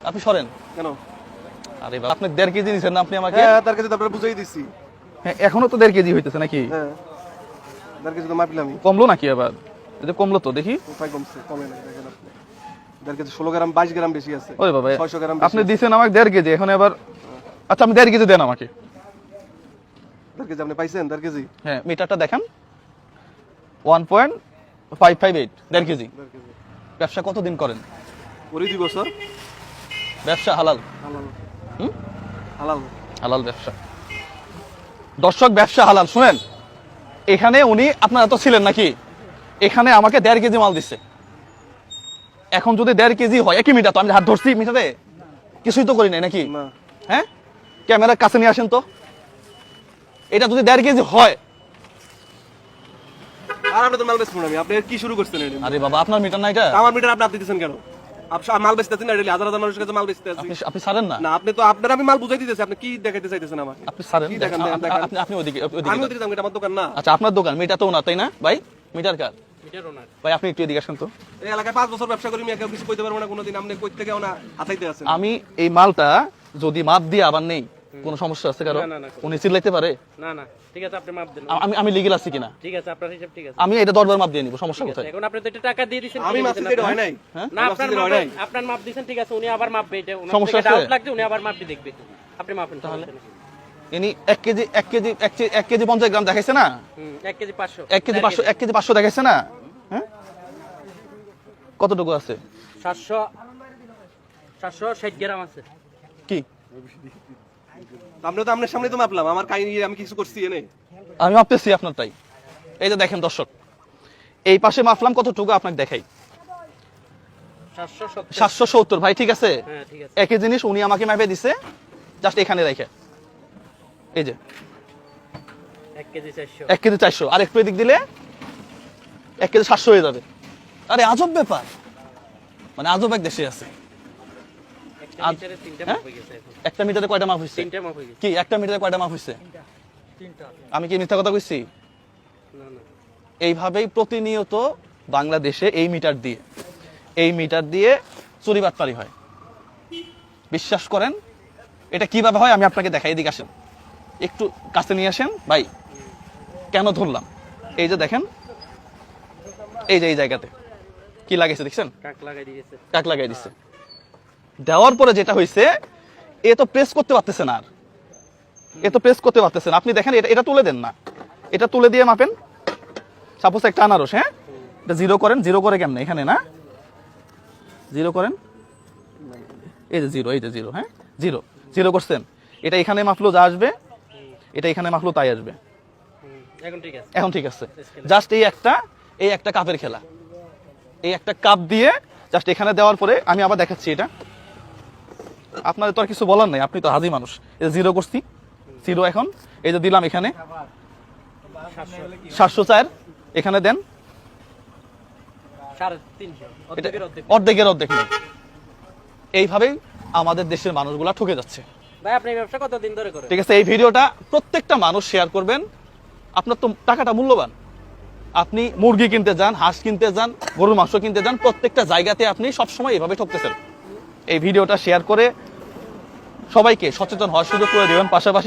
আপনি সরেন কেন? আরে বাবা আপনি 1.5 কেজি নিছেন না আপনি আমাকে? হ্যাঁ, তার কাছে তো আপনারা বুঝাই দিছি। হ্যাঁ এখনো তো 1.5 কেজি হইতেছে নাকি? হ্যাঁ, তার কাছে তো মাপলামই। কমলো নাকি আবার? এটা কমলো তো দেখি। কোথায় কমছে? কমে নাই, দেখেন আপনি। তার কাছে 16 গ্রাম 22 গ্রাম বেশি আছে। ওরে বাবা 600 গ্রাম আপনি দিছেন আমাকে 1.5 কেজি এখন আবার আচ্ছা আপনি 1.5 কেজি দেন আমাকে। তার কাছে আপনি পাইছেন তার কেজি? হ্যাঁ মিটারটা দেখান 1.558 1.5 কেজি। ব্যবসা কতদিন করেন? ওরই 2 বছর। ব্যবসা হালাল? হালাল। হুম হালাল। হালাল ব্যবসা। দর্শক ব্যবসা হালাল শুনেন, এখানে উনি আপনারা তো ছিলেন নাকি, এখানে আমাকে 1.5 কেজি মাল দিচ্ছে। এখন যদি 1.5 কেজি হয় একই মিটার, তো আমি হাত ধরছি মিটারে কিছুই তো করি নাই নাকি? না। হ্যাঁ ক্যামেরার কাছে নিয়ে আসেন তো, এটা যদি 1.5 কেজি হয়। আর আপনি তো মাল বেচবেন আমি, আপনি কি শুরু করছেন এটা? আরে বাবা আপনার মিটার না এটা? আমার মিটার আপনি দিতেছেন কেন? আপনি মাল বেচতেছেন না, হাজার হাজার মানুষের কাছে মাল বেচতে আছি। আপনি ছাড়েন না। না আপনি তো আপনার আমি মাল বুঝাই দিতেছি, আপনি কি দেখাইতে চাইতেছেন আমাকে? আপনি ছাড়েন, কি দেখান? আপনি ওদিকে আমি ওদিকে যাবো, এটা আমার দোকান না। আচ্ছা আপনার দোকান, মিটার তো ওনার তাই না ভাই? মিটার কার? মিটার ওনার। ভাই আপনি একটু এদিকে আসেন তো। এই এলাকায় 5 বছর ব্যবসা করি, আমি কেউ কিছু কইতে পারবো না কোনোদিন। আপনি কই থেকে ওনা হাতাইতে আছেন? আমি এই মালটা যদি মাপ দিয়ে আবার নেই কোনো সমস্যা আছে কারো? উনি চিল্লাইতে পারে? না না ঠিক আছে, আপনি মাপ দেন। আমি লিগ্যাল আছি কিনা? ঠিক আছে, আপনার হিসাব ঠিক আছে। আমি এটা 10 বার মাপ দিয়ে নিব, সমস্যা কোথায়? এখন আপনি তো এটা টাকা দিয়ে দিয়েছেন, আমি মাপ দিতে হয় নাই। না আপনার মাপ আপনার মাপ দিয়েছেন, ঠিক আছে। উনি আবার মাপবে, এটা ওনার সমস্যা থেকে আছে? ডাউট লাগছে, উনি আবার মাপটি দেখবে। আপনি মাপেন তাহলে। ইনি 1 কেজি 50 গ্রাম দেখাইছে না? 1 কেজি 500 1 কেজি 500 1 কেজি 500 দেখাইছে না? হ্যাঁ কতটুকু আছে? 760 গ্রাম আছে। কি আপনি তো আপনার সামনে তো মাপলাম, আমার কাহিনী আমি কিছু করছি এনে। আমি মাপতেছি আপনার তাই। এই যে দেখেন দর্শক, এই পাশে মাপলাম কতটুকু আপনাকে দেখাই। 770 ভাই ঠিক আছে। হ্যাঁ ঠিক আছে। একই জিনিস উনি আমাকে মাপে দিছে, জাস্ট এখানে রেখে। এই যে 1 কেজি 400। 1 কেজি 400 আর একটু এদিক দিলে 1 কেজি 700 হয়ে যাবে। আরে আজব ব্যাপার, মানে আজব এক দেশে আছে। একটা মিটারে 3টা মাপ হয়ে গেছে এখন। একটা মিটারে কয়টা মাপ হইছে? 3টা মাপ হয়ে গেছে। কি একটা মিটারে কয়টা মাপ হইছে? 3টা। আমি কি মিথ্যা কথা কইছি? না না। এইভাবেই প্রতিনিয়ত বাংলাদেশে এই মিটার দিয়ে চুরি বাটপারি হয়। বিশ্বাস করেন এটা কিভাবে হয় আমি আপনাকে দেখাই। এদিকে আসেন, একটু কাছে নিয়ে আসেন ভাই। কেন ধরলাম? এই যে দেখেন, এই যে এই জায়গাতে কি লাগাইছে দেখছেন? কাক লাগাই দিয়েছে। কাক লাগাই দিচ্ছে। দেওয়ার পরে যেটা হয়েছে, এ তো প্রেস করতে পারতেছে না, আপনি দেখেন এটা তুলে দেন না, এটা তুলে দিয়ে মাপেন। সাপোজ একটা আনারস, হ্যাঁ এটা জিরো করেন। জিরো করে কেমনে? এখানে না, জিরো করেন। এই যে জিরো, হ্যাঁ জিরো করছেন। এটা এখানে মাপলো যা আসবে, এটা এখানে মাপলো তাই আসবে। এখন ঠিক আছে। জাস্ট এই একটা কাপের খেলা। এই একটা কাপ দিয়ে জাস্ট এখানে দেওয়ার পরে আমি আবার দেখাচ্ছি। এটা আপনাদের তো আর কিছু বলার নাই, আপনি তো হাজি মানুষ। এই যে জিরো করছি, জিরো এখন এই যে দিলাম এখানে 704 এখানে দেন। 350 অর্ধেকের অর্ধেক নেই। এইভাবেই আমাদের দেশের মানুষগুলা ঠকে যাচ্ছে। ভাই আপনি এই ব্যবসা কতদিন ধরে করেন? ঠিক আছে, এই ভিডিওটা প্রত্যেকটা মানুষ শেয়ার করবেন। আপনার তো টাকাটা মূল্যবান। আপনি মুরগি কিনতে যান, হাঁস কিনতে যান, গরুর মাংস কিনতে যান, প্রত্যেকটা জায়গাতে আপনি সবসময় এভাবে ঠকতেছেন। এই ভিডিওটা শেয়ার করে সবাইকে সচেতন হওয়ার সুযোগ করে দেবেন। পাশাপাশি